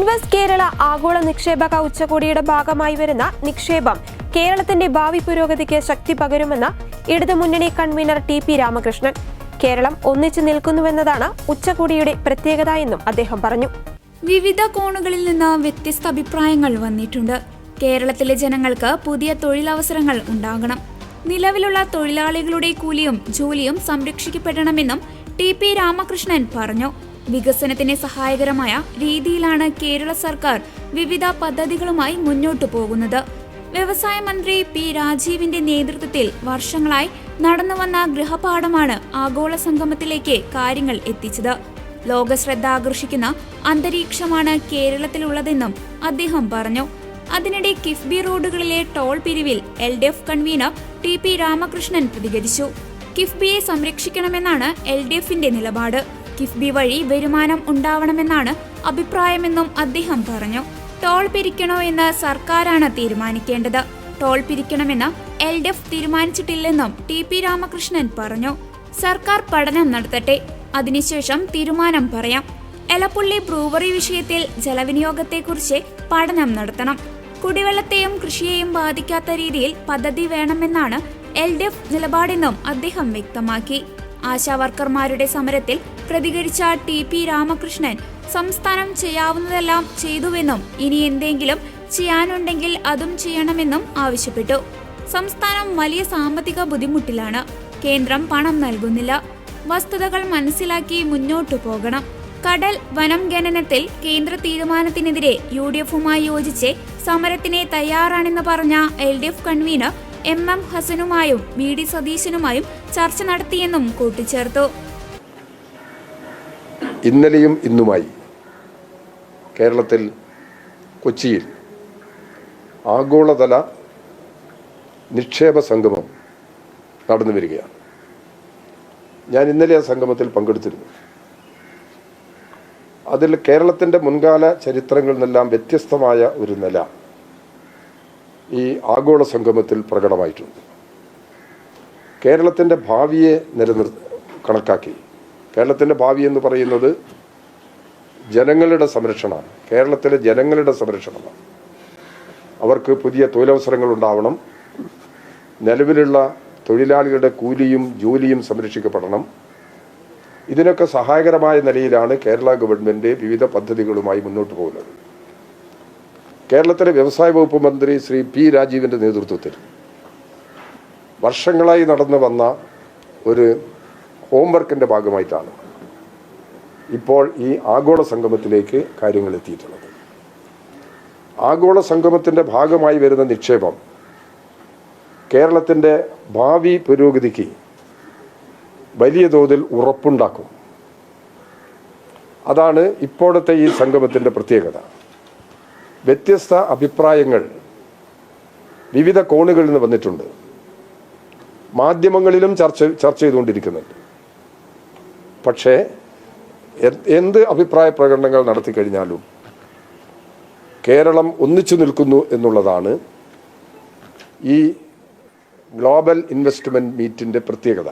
Invest Kerala ആഗോള നിക്ഷേപക ഉച്ചകോടിയുടെ ഭാഗമായി വരുന്ന നിക്ഷേപം കേരളത്തിന്റെ ഭാവി പുരോഗതിക്ക് ശക്തി പകരുമെന്ന് ഇടതുമുന്നണി കൺവീനർ ടി.പി. രാമകൃഷ്ണൻ. കേരളം ഒന്നിച്ചു നിൽക്കുന്നുവെന്നതാണ് ഉച്ചകോടിയുടെ പ്രത്യേകത എന്നും അദ്ദേഹം പറഞ്ഞു. വിവിധ കോണുകളിൽ നിന്ന് വ്യത്യസ്ത അഭിപ്രായങ്ങൾ വന്നിട്ടുണ്ട്. കേരളത്തിലെ ജനങ്ങൾക്ക് പുതിയ തൊഴിലവസരങ്ങൾ ഉണ്ടാകണം. നിലവിലുള്ള തൊഴിലാളികളുടെ കൂലിയും ജോലിയും സംരക്ഷിക്കപ്പെടണമെന്നും ടി.പി. രാമകൃഷ്ണൻ പറഞ്ഞു. വികസനത്തിന് സഹായകരമായ രീതിയിലാണ് കേരള സർക്കാർ വിവിധ പദ്ധതികളുമായി മുന്നോട്ടു പോകുന്നത്. വ്യവസായ മന്ത്രി പി രാജീവിന്റെ നേതൃത്വത്തിൽ വർഷങ്ങളായി നടന്നുവന്ന ഗൃഹപാഠമാണ് ആഗോള സംഗമത്തിലേക്ക് കാര്യങ്ങൾ എത്തിച്ചത്. ലോകശ്രദ്ധ ആകർഷിക്കുന്ന അന്തരീക്ഷമാണ് കേരളത്തിലുള്ളതെന്നും അദ്ദേഹം പറഞ്ഞു. അതിനിടെ കിഫ്ബി റോഡുകളിലെ ടോൾ പിരിവിൽ LDF കൺവീനർ ടി.പി. രാമകൃഷ്ണൻ പ്രതികരിച്ചു. കിഫ്ബിയെ സംരക്ഷിക്കണമെന്നാണ് LDFന്റെ നിലപാട്. കിഫ്ബി വഴി വരുമാനം ഉണ്ടാവണമെന്നാണ് അഭിപ്രായമെന്നും അദ്ദേഹം പറഞ്ഞു. ടോൾ പിരിക്കണോ എന്ന് സർക്കാരാണ് തീരുമാനിക്കേണ്ടത്. ടോൾ പിരിക്കണമെന്ന് LDF തീരുമാനിച്ചിട്ടില്ലെന്നും ടി.പി. രാമകൃഷ്ണൻ പറഞ്ഞു. സർക്കാർ പഠനം നടത്തട്ടെ, അതിനുശേഷം തീരുമാനം പറയാം. എലപ്പുള്ളി ബ്രൂവറി വിഷയത്തിൽ ജലവിനിയോഗത്തെക്കുറിച്ച് പഠനം നടത്തണം. കുടിവെള്ളത്തെയും കൃഷിയെയും ബാധിക്കാത്ത രീതിയിൽ പദ്ധതി വേണമെന്നാണ് LDF നിലപാടെന്നും അദ്ദേഹം വ്യക്തമാക്കി. ആശാവർക്കർമാരുടെ സമരത്തിൽ പ്രതികരിച്ച ടി.പി. രാമകൃഷ്ണൻ സംസ്ഥാനം ചെയ്യാവുന്നതെല്ലാം ചെയ്തുവെന്നും ഇനി എന്തെങ്കിലും ചെയ്യാനുണ്ടെങ്കിൽ അതും ചെയ്യണമെന്നും ആവശ്യപ്പെട്ടു. സംസ്ഥാനം വലിയ സാമ്പത്തിക ബുദ്ധിമുട്ടിലാണ്. കേന്ദ്രം പണം നൽകുന്നില്ല. വസ്തുതകൾ മനസ്സിലാക്കി മുന്നോട്ടു പോകണം. കടൽ വനം ഖനനത്തിൽ കേന്ദ്ര തീരുമാനത്തിനെതിരെ UDFുമായി യോജിച്ച് സമരത്തിന് തയ്യാറാണെന്ന് പറഞ്ഞ LDF കൺവീനർ MM ഹസനുമായും VD സതീശനുമായും ചർച്ച നടത്തിയെന്നും കൂട്ടിച്ചേർത്തു. ഇന്നലെയും ഇന്നുമായി കേരളത്തിൽ കൊച്ചിയിൽ ആഗോളതല നിക്ഷേപ സംഗമം നടന്നു വരികയാണ്. ഞാൻ ഇന്നലെ ആ സംഗമത്തിൽ പങ്കെടുത്തിരുന്നു. അതിൽ കേരളത്തിൻ്റെ മുൻകാല ചരിത്രങ്ങളിൽ നിന്നെല്ലാം വ്യത്യസ്തമായ ഒരു നില ഈ ആഗോള സംഗമത്തിൽ പ്രകടമായിട്ടുണ്ട്. കേരളത്തിൻ്റെ ഭാവിയെ കണക്കാക്കി, കേരളത്തിൻ്റെ ഭാവി എന്ന് പറയുന്നത് ജനങ്ങളുടെ സംരക്ഷണമാണ്. കേരളത്തിലെ ജനങ്ങളുടെ സംരക്ഷണമാണ്. അവർക്ക് പുതിയ തൊഴിലവസരങ്ങൾ ഉണ്ടാവണം. നിലവിലുള്ള തൊഴിലാളികളുടെ കൂലിയും ജോലിയും സംരക്ഷിക്കപ്പെടണം. ഇതിനൊക്കെ സഹായകരമായ നിലയിലാണ് കേരള ഗവൺമെൻറ് വിവിധ പദ്ധതികളുമായി മുന്നോട്ട് പോകുന്നത്. കേരളത്തിലെ വ്യവസായ വകുപ്പ് മന്ത്രി ശ്രീ പി രാജീവിൻ്റെ നേതൃത്വത്തിൽ വർഷങ്ങളായി നടന്നു വന്ന ഒരു ഹോംവർക്കിൻ്റെ ഭാഗമായിട്ടാണ് ഇപ്പോൾ ഈ ആഗോള സംഗമത്തിലേക്ക് കാര്യങ്ങൾ എത്തിയിട്ടുള്ളത്. ആഗോള സംഗമത്തിൻ്റെ ഭാഗമായി വരുന്ന നിക്ഷേപം കേരളത്തിൻ്റെ ഭാവി പുരോഗതിക്ക് വലിയ തോതിൽ ഉറപ്പുണ്ടാക്കും. അതാണ് ഇപ്പോഴത്തെ ഈ സംഗമത്തിൻ്റെ പ്രത്യേകത. വ്യത്യസ്ത അഭിപ്രായങ്ങൾ വിവിധ കോണുകളിൽ നിന്ന് വന്നിട്ടുണ്ട്. മാധ്യമങ്ങളിലും ചർച്ച ചെയ്തുകൊണ്ടിരിക്കുന്നുണ്ട്. പക്ഷേ എന്ത് അഭിപ്രായ പ്രകടനങ്ങൾ നടത്തി കഴിഞ്ഞാലും കേരളം ഒന്നിച്ചു നിൽക്കുന്നു എന്നുള്ളതാണ് ഈ ഗ്ലോബൽ ഇൻവെസ്റ്റ്മെൻറ്റ് മീറ്റിൻ്റെ പ്രത്യേകത.